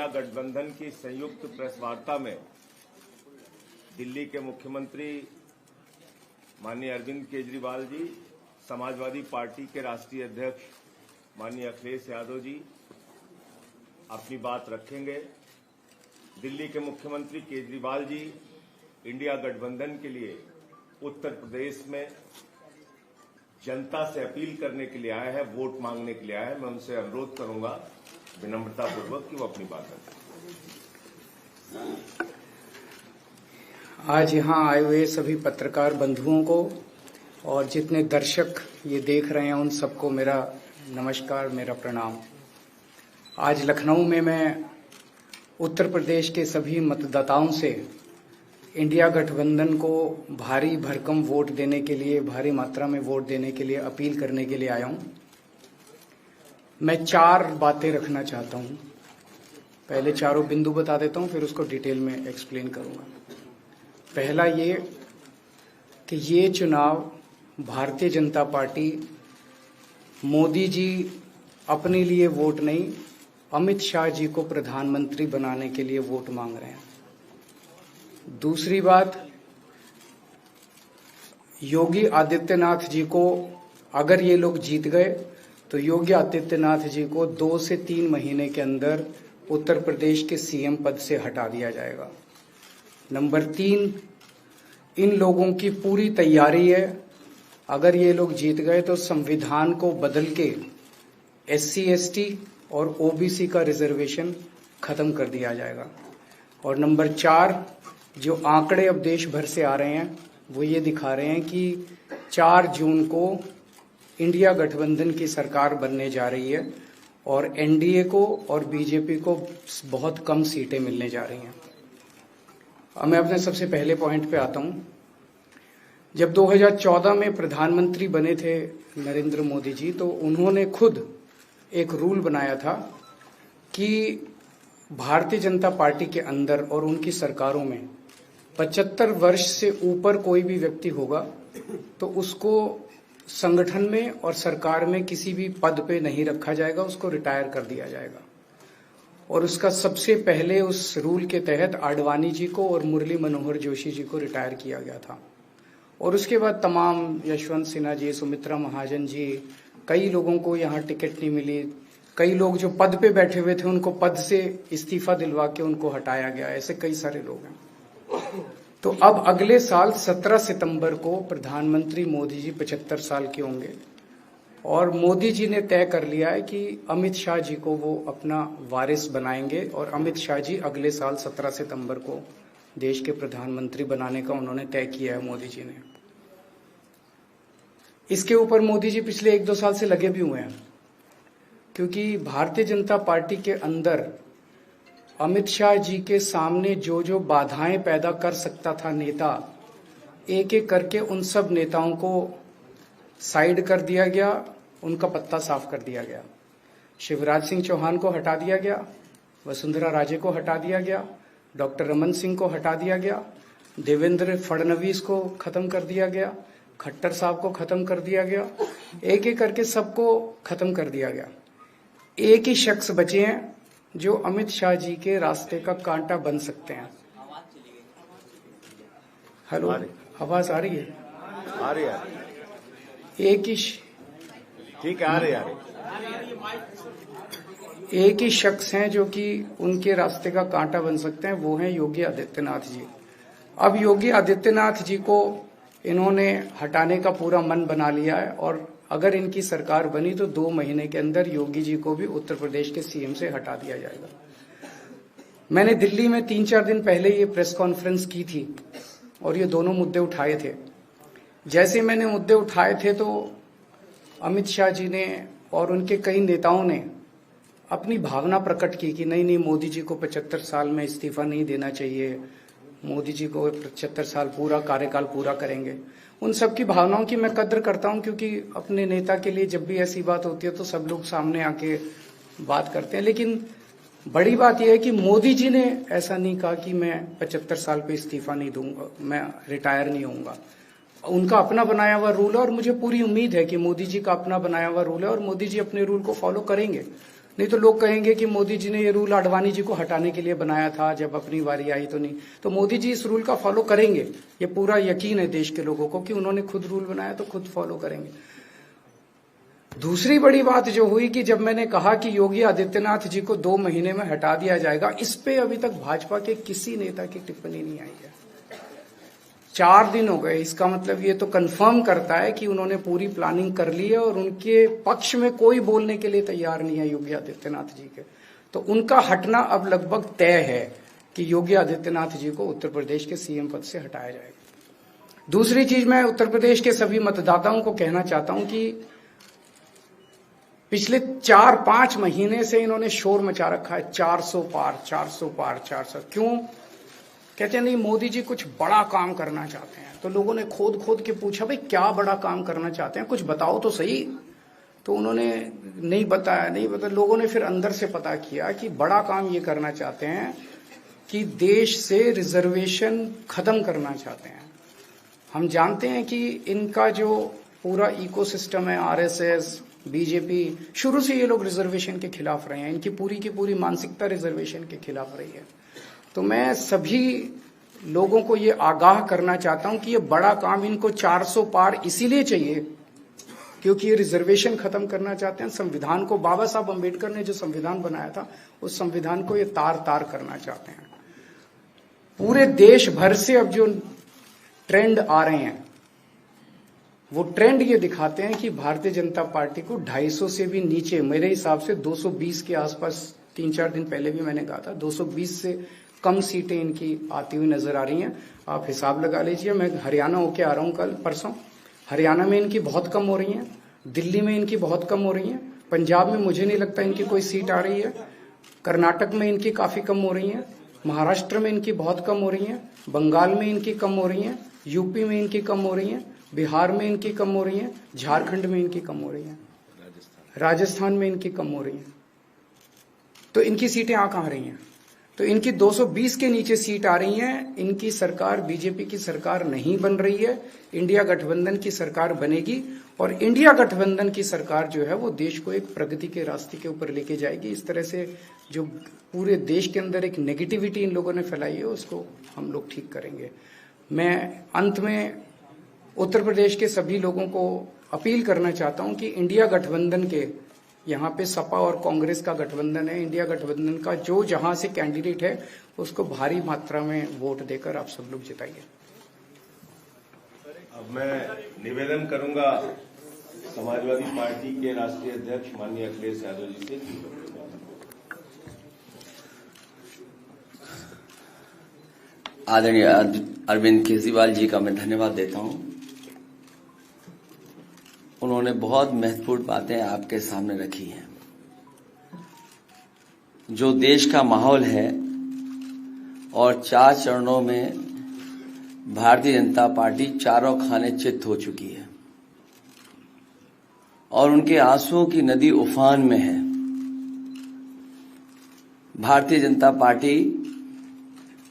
India गठबंधन की संयुक्त प्रेस वार्ता में दिल्ली के मुख्यमंत्री माननीय अरविंद केजरीवाल जी, समाजवादी पार्टी के राष्ट्रीय अध्यक्ष माननीय अखिलेश यादव जी अपनी बात रखेंगे। दिल्ली के मुख्यमंत्री केजरीवाल जी इंडिया गठबंधन के लिए उत्तर प्रदेश में जनता से अपील करने के लिए आए हैं, वोट मांगने के लिए आए हैं। मैं उनसे अनुरोध करूंगा विनम्रतापूर्वक कि वो अपनी बात रखें। आज यहाँ आए हुए सभी पत्रकार बंधुओं को और जितने दर्शक ये देख रहे हैं उन सबको मेरा नमस्कार, मेरा प्रणाम। आज लखनऊ में मैं उत्तर प्रदेश के सभी मतदाताओं से इंडिया गठबंधन को भारी भरकम वोट देने के लिए, भारी मात्रा में वोट देने के लिए अपील करने के लिए आया हूं। मैं 4 बातें रखना चाहता हूं। पहले चारों बिंदु बता देता हूं, फिर उसको डिटेल में एक्सप्लेन करूंगा। पहला ये कि ये चुनाव भारतीय जनता पार्टी, मोदी जी अपने लिए वोट नहीं, अमित शाह जी को प्रधानमंत्री बनाने के लिए वोट मांग रहे हैं। दूसरी बात, योगी आदित्यनाथ जी को अगर ये लोग जीत गए तो योगी आदित्यनाथ जी को 2 से 3 महीने के अंदर उत्तर प्रदेश के सीएम पद से हटा दिया जाएगा। नंबर 3, इन लोगों की पूरी तैयारी है, अगर ये लोग जीत गए तो संविधान को बदल के SC ST और OBC का रिजर्वेशन खत्म कर दिया जाएगा। और नंबर 4, जो आंकड़े अब देश भर से आ रहे हैं वो ये दिखा रहे हैं कि 4 जून को इंडिया गठबंधन की सरकार बनने जा रही है और NDA को और BJP को बहुत कम सीटें मिलने जा रही हैं। अब मैं अपने सबसे पहले पॉइंट पे आता हूं। जब 2014 में प्रधानमंत्री बने थे नरेंद्र मोदी जी, तो उन्होंने खुद एक रूल बनाया था कि भारतीय जनता पार्टी के अंदर और उनकी सरकारों में 75 वर्ष से ऊपर कोई भी व्यक्ति होगा तो उसको संगठन में और सरकार में किसी भी पद पे नहीं रखा जाएगा, उसको रिटायर कर दिया जाएगा। और उसका सबसे पहले उस रूल के तहत आडवाणी जी को और मुरली मनोहर जोशी जी को रिटायर किया गया था। और उसके बाद तमाम यशवंत सिन्हा जी, सुमित्रा महाजन जी, कई लोगों को यहाँ टिकट नहीं मिली। कई लोग जो पद पे बैठे हुए थे उनको पद से इस्तीफा दिलवा के उनको हटाया गया। ऐसे कई सारे लोग हैं। तो अब अगले साल 17 सितंबर को प्रधानमंत्री मोदी जी 75 साल के होंगे और मोदी जी ने तय कर लिया है कि अमित शाह जी को वो अपना वारिस बनाएंगे और अमित शाह जी अगले साल 17 सितंबर को देश के प्रधानमंत्री बनाने का उन्होंने तय किया है मोदी जी ने। इसके ऊपर मोदी जी पिछले 1-2 साल से लगे भी हुए हैं, क्योंकि भारतीय जनता पार्टी के अंदर अमित शाह जी के सामने जो जो बाधाएं पैदा कर सकता था नेता, एक एक करके उन सब नेताओं को साइड कर दिया गया, उनका पत्ता साफ कर दिया गया। शिवराज सिंह चौहान को हटा दिया गया, वसुंधरा राजे को हटा दिया गया, डॉक्टर रमन सिंह को हटा दिया गया, देवेंद्र फडणवीस को खत्म कर दिया गया, खट्टर साहब को खत्म कर दिया गया। एक एक करके सबको खत्म कर दिया गया। एक ही शख्स बचे हैं जो अमित शाह जी के रास्ते का कांटा बन सकते हैं। हेलो, आवाज आ रही है? आ रही है। एक ही ठीक है, आ रही है। एक ही शख्स हैं जो कि उनके रास्ते का कांटा बन सकते हैं, वो हैं योगी आदित्यनाथ जी। अब योगी आदित्यनाथ जी को इन्होंने हटाने का पूरा मन बना लिया है और अगर इनकी सरकार बनी तो 2 महीने के अंदर योगी जी को भी उत्तर प्रदेश के सीएम से हटा दिया जाएगा। मैंने दिल्ली में 3-4 दिन पहले ये प्रेस कॉन्फ्रेंस की थी और ये दोनों मुद्दे उठाए थे। जैसे मैंने मुद्दे उठाए थे तो अमित शाह जी ने और उनके कई नेताओं ने अपनी भावना प्रकट की कि नहीं नहीं, मोदी जी को 75 साल में इस्तीफा नहीं देना चाहिए, मोदी जी को 75 साल पूरा कार्यकाल पूरा करेंगे। उन सब की भावनाओं की मैं कद्र करता हूं, क्योंकि अपने नेता के लिए जब भी ऐसी बात होती है तो सब लोग सामने आके बात करते हैं। लेकिन बड़ी बात यह है कि मोदी जी ने ऐसा नहीं कहा कि मैं 75 साल पे इस्तीफा नहीं दूंगा, मैं रिटायर नहीं होऊंगा। उनका अपना बनाया हुआ रूल है और मुझे पूरी उम्मीद है कि मोदी जी का अपना बनाया हुआ रूल है और मोदी जी अपने रूल को फॉलो करेंगे। नहीं तो लोग कहेंगे कि मोदी जी ने ये रूल आडवाणी जी को हटाने के लिए बनाया था, जब अपनी बारी आई तो नहीं। तो मोदी जी इस रूल का फॉलो करेंगे, ये पूरा यकीन है देश के लोगों को कि उन्होंने खुद रूल बनाया तो खुद फॉलो करेंगे। दूसरी बड़ी बात जो हुई कि जब मैंने कहा कि योगी आदित्यनाथ जी को 2 महीने में हटा दिया जाएगा, इस पे अभी तक भाजपा के किसी नेता की टिप्पणी नहीं आई है। 4 दिन हो गए, इसका मतलब ये तो कंफर्म करता है कि उन्होंने पूरी प्लानिंग कर ली है और उनके पक्ष में कोई बोलने के लिए तैयार नहीं है योगी आदित्यनाथ जी के। तो उनका हटना अब लगभग तय है कि योगी आदित्यनाथ जी को उत्तर प्रदेश के सीएम पद से हटाया जाएगा। दूसरी चीज, मैं उत्तर प्रदेश के सभी मतदाताओं को कहना चाहता हूं कि पिछले 4-5 महीने से इन्होंने शोर मचा रखा है, 400 पार 400 पार 400। क्यों? कहते हैं नहीं मोदी जी कुछ बड़ा काम करना चाहते हैं। तो लोगों ने खोद खोद के पूछा, भाई क्या बड़ा काम करना चाहते हैं, कुछ बताओ तो सही। तो उन्होंने नहीं बताया। लोगों ने फिर अंदर से पता किया कि बड़ा काम ये करना चाहते हैं कि देश से रिजर्वेशन खत्म करना चाहते हैं। हम जानते हैं कि इनका जो पूरा इकोसिस्टम है, आरएसएस, बीजेपी, शुरू से ये लोग रिजर्वेशन के खिलाफ रहे हैं। इनकी पूरी की पूरी मानसिकता रिजर्वेशन के खिलाफ रही है। तो मैं सभी लोगों को ये आगाह करना चाहता हूं कि ये बड़ा काम इनको 400 पार इसीलिए चाहिए क्योंकि ये रिजर्वेशन खत्म करना चाहते हैं। संविधान को, बाबा साहब अम्बेडकर ने जो संविधान बनाया था, उस संविधान को ये तार तार करना चाहते हैं। पूरे देश भर से अब जो ट्रेंड आ रहे हैं, वो ट्रेंड ये दिखाते हैं कि भारतीय जनता पार्टी को 250 से भी नीचे, मेरे हिसाब से 220 के आसपास, 3-4 दिन पहले भी मैंने कहा था, 220 से कम सीटें इनकी आती हुई नजर आ रही हैं। आप हिसाब लगा लीजिए। मैं हरियाणा होके आ रहा हूं कल परसों, हरियाणा में इनकी बहुत कम हो रही हैं, दिल्ली में इनकी बहुत कम हो रही हैं, पंजाब में मुझे नहीं लगता इनकी कोई सीट आ रही है, कर्नाटक में इनकी काफी कम हो रही है, महाराष्ट्र में इनकी बहुत कम हो रही है, बंगाल में इनकी कम हो रही है, यूपी में इनकी कम हो रही है, बिहार में इनकी कम हो रही है, झारखंड में इनकी कम हो रही है, राजस्थान में इनकी कम हो रही है। तो इनकी सीटें आ कहां रही हैं? तो इनकी 220 के नीचे सीट आ रही हैं। इनकी सरकार बीजेपी की सरकार नहीं बन रही है, इंडिया गठबंधन की सरकार बनेगी और इंडिया गठबंधन की सरकार जो है वो देश को एक प्रगति के रास्ते के ऊपर लेके जाएगी। इस तरह से जो पूरे देश के अंदर एक नेगेटिविटी इन लोगों ने फैलाई है, उसको हम लोग ठीक करेंगे। मैं अंत में उत्तर प्रदेश के सभी लोगों को अपील करना चाहता हूं कि इंडिया गठबंधन के, यहाँ पे सपा और कांग्रेस का गठबंधन है, इंडिया गठबंधन का जो जहां से कैंडिडेट है उसको भारी मात्रा में वोट देकर आप सब लोग जिताइए। अब मैं निवेदन करूंगा समाजवादी पार्टी के राष्ट्रीय अध्यक्ष माननीय अखिलेश यादव जी से। आदरणीय अरविंद केजरीवाल जी का मैं धन्यवाद देता हूं। उन्होंने बहुत महत्वपूर्ण बातें आपके सामने रखी हैं। जो देश का माहौल है और 4 चरणों में भारतीय जनता पार्टी चारों खाने चित्त हो चुकी है और उनके आंसुओं की नदी उफान में है। भारतीय जनता पार्टी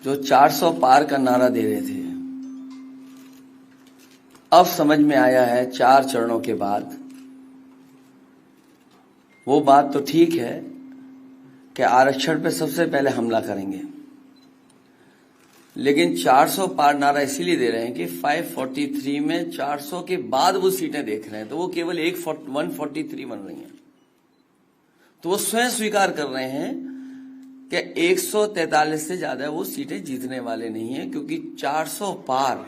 जो 400 पार का नारा दे रहे थे, अब समझ में आया है 4 चरणों के बाद, वो बात तो ठीक है कि आरक्षण पे सबसे पहले हमला करेंगे, लेकिन 400 पार नारा इसीलिए दे रहे हैं कि 543 में 400 के बाद वो सीटें देख रहे हैं, तो वो केवल 143 बन रही हैं। तो वो स्वयं स्वीकार कर रहे हैं कि 143 से ज्यादा वो सीटें जीतने वाले नहीं हैं, क्योंकि 400 पार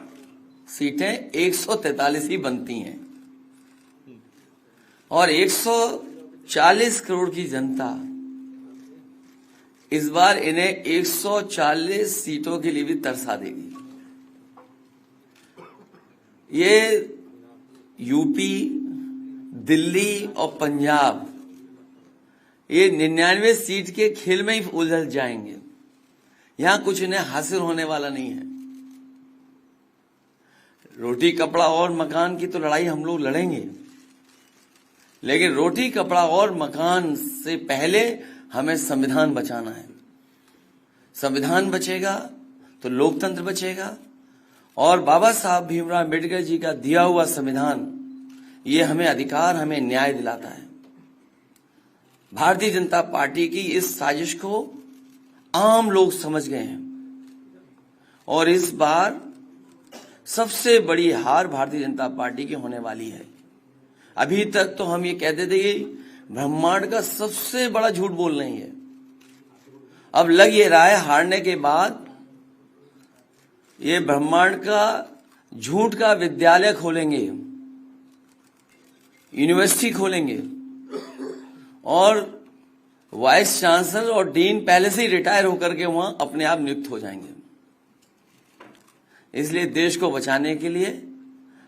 सीटें 143 ही बनती हैं और 140 करोड़ की जनता इस बार इन्हें 140 सीटों के लिए भी तरसा देगी। ये यूपी, दिल्ली और पंजाब ये 99 सीट के खेल में ही उलझ जाएंगे। यहां कुछ इन्हें हासिल होने वाला नहीं है। रोटी कपड़ा और मकान की तो लड़ाई हम लोग लड़ेंगे, लेकिन रोटी कपड़ा और मकान से पहले हमें संविधान बचाना है। संविधान बचेगा तो लोकतंत्र बचेगा और बाबा साहब भीमराव अम्बेडकर जी का दिया हुआ संविधान ये हमें अधिकार, हमें न्याय दिलाता है। भारतीय जनता पार्टी की इस साजिश को आम लोग समझ गए हैं और इस बार सबसे बड़ी हार भारतीय जनता पार्टी की होने वाली है। अभी तक तो हम ये कहते थे कि ब्रह्मांड का सबसे बड़ा झूठ बोल रही है, अब लग ये रहा है हारने के बाद ये ब्रह्मांड का झूठ का विद्यालय खोलेंगे, यूनिवर्सिटी खोलेंगे और वाइस चांसलर और डीन पहले से ही रिटायर होकर के वहां अपने आप नियुक्त हो जाएंगे। इसलिए देश को बचाने के लिए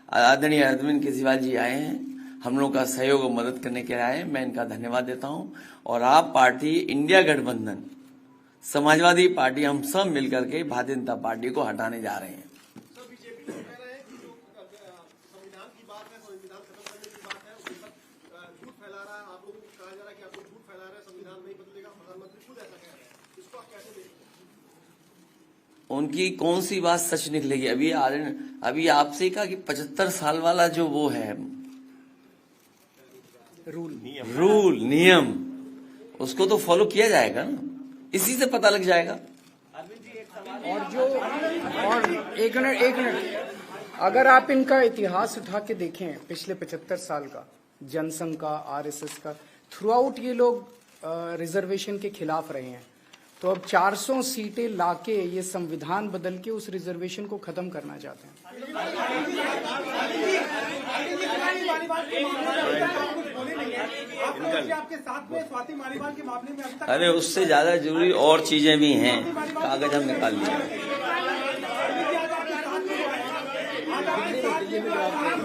आदरणीय अरविंद केजरीवाल जी आए हैं, हम लोगों का सहयोग और मदद करने के लिए आए हैं। मैं इनका धन्यवाद देता हूं और आप पार्टी, इंडिया गठबंधन, समाजवादी पार्टी, हम सब मिलकर के भारतीय जनता पार्टी को हटाने जा रहे हैं। उनकी कौन सी बात सच निकलेगी? अभी आपसे कहा कि 75 साल वाला जो वो है रूल नियम, उसको तो फॉलो किया जाएगा ना, इसी से पता लग जाएगा। और एक मिनट, अगर आप इनका इतिहास उठा के देखें पिछले 75 साल का, जनसंघ का, आरएसएस का, थ्रू आउट ये लोग रिजर्वेशन के खिलाफ रहे हैं। तो अब 400 सीटें लाके ये संविधान बदल के उस रिजर्वेशन को खत्म करना चाहते हैं। अरे उससे ज्यादा जरूरी और चीजें भी हैं, कागज हम निकाल लिए।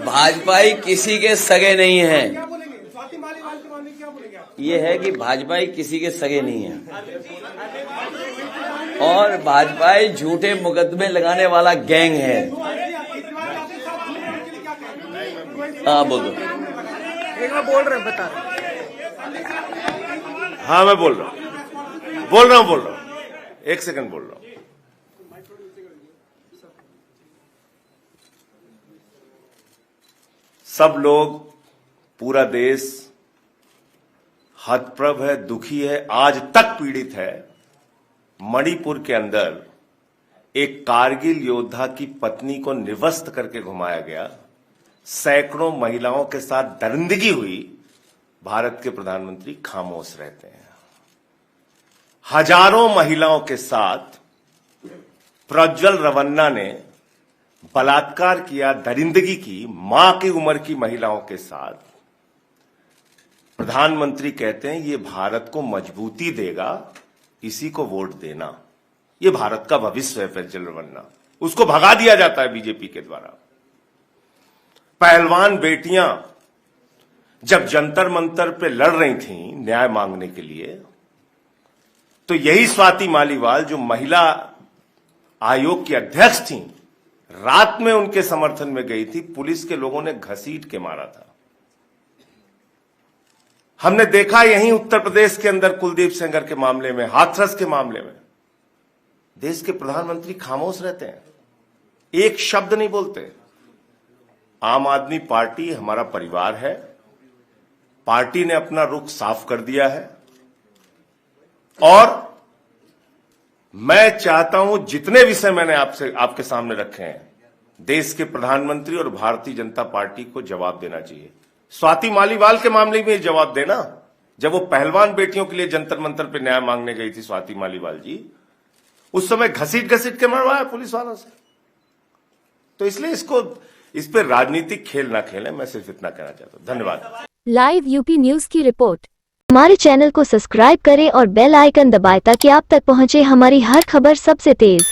भाजपाई किसी के सगे नहीं है, ये है कि भाजपाई किसी के सगे नहीं है और भाजपाई झूठे मुकदमे लगाने वाला गैंग है। हाँ बोलो। बोल रहे हैं, बता रहे। हाँ मैं बोल रहा हूँ, एक सेकंड बोल रहा हूँ। सब लोग, पूरा देश हतप्रभ है, दुखी है, आज तक पीड़ित है। मणिपुर के अंदर एक कारगिल योद्धा की पत्नी को निर्वस्त्र करके घुमाया गया, सैकड़ों महिलाओं के साथ दरिंदगी हुई, भारत के प्रधानमंत्री खामोश रहते हैं। हजारों महिलाओं के साथ प्रज्वल रवन्ना ने बलात्कार किया, दरिंदगी की, मां की उम्र की महिलाओं के साथ। प्रधानमंत्री कहते हैं ये भारत को मजबूती देगा, इसी को वोट देना। ये भारत का भविष्य है प्रज्वल रवन्ना, उसको भगा दिया जाता है बीजेपी के द्वारा। पहलवान बेटियां जब जंतर मंतर पे लड़ रही थीं न्याय मांगने के लिए, तो यही स्वाति मालीवाल जो महिला आयोग की अध्यक्ष थीं, रात में उनके समर्थन में गई थी, पुलिस के लोगों ने घसीट के मारा था। हमने देखा यहीं उत्तर प्रदेश के अंदर कुलदीप सेंगर के मामले में, हाथरस के मामले में, देश के प्रधानमंत्री खामोश रहते हैं, एक शब्द नहीं बोलते। आम आदमी पार्टी हमारा परिवार है, पार्टी ने अपना रुख साफ कर दिया है और मैं चाहता हूं जितने विषय मैंने आपके सामने रखे हैं, देश के प्रधानमंत्री और भारतीय जनता पार्टी को जवाब देना चाहिए। स्वाति मालीवाल के मामले में जवाब देना, जब वो पहलवान बेटियों के लिए जंतर मंतर पे न्याय मांगने गई थी स्वाति मालीवाल जी, उस समय घसीट के मरवाया पुलिस वालों से। तो इसलिए इस पे राजनीतिक खेल ना खेलें, मैं सिर्फ इतना कहना चाहता हूं। धन्यवाद। लाइव यूपी न्यूज की रिपोर्ट। हमारे चैनल को सब्सक्राइब करें और बेल आइकन दबाएं ताकि आप तक पहुंचे हमारी हर खबर सबसे तेज।